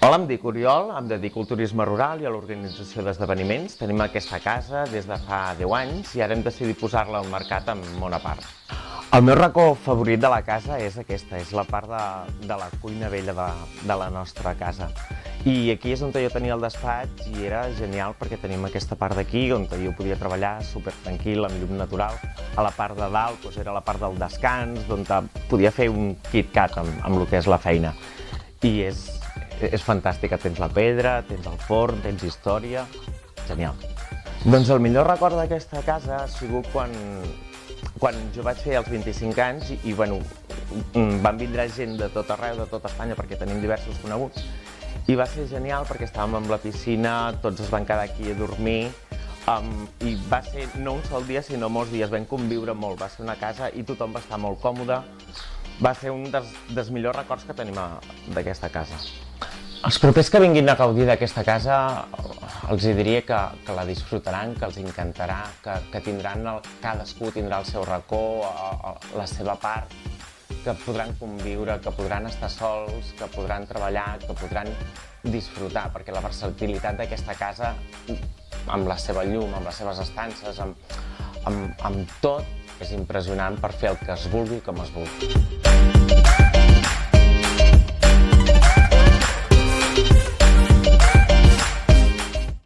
Hola, em dic Oriol, em dedico al turisme rural i a l'organització d'esdeveniments. Tenim aquesta casa des de fa 10 anys i ara hem decidit posar-la al mercat en bona part. El meu racó favorit de la casa és aquesta, és la part de la cuina vella de la nostra casa. I aquí és on jo tenia el despatx i era genial perquè tenim aquesta part d'aquí on jo podia treballar super tranquil, amb llum natural. A la part de dalt doncs, era la part del descans, on podia fer un KitKat amb el que és la feina. I és fantàstica, tens la pedra, tens el forn, tens història, genial. Doncs el millor record d'aquesta casa ha sigut quan jo vaig fer els 25 anys i bueno, van vindre gent de tot arreu, de tot Espanya, perquè tenim diversos coneguts, i va ser genial perquè estàvem amb la piscina, tots es van quedar aquí a dormir, i va ser no un sol dia sinó molts dies, vam conviure molt, va ser una casa i tothom va estar molt còmode, va ser un dels millors records que tenim d'aquesta casa. Els propers que vinguin a gaudir d'aquesta casa els diria que la disfrutaran, que els encantarà, que cadascú tindrà el seu racó, la seva part, que podran conviure, que podran estar sols, que podran treballar, que podran disfrutar, perquè la versatilitat d'aquesta casa, amb la seva llum, amb les seves estances, amb tot, és impressionant per fer el que es vulgui com es vulgui.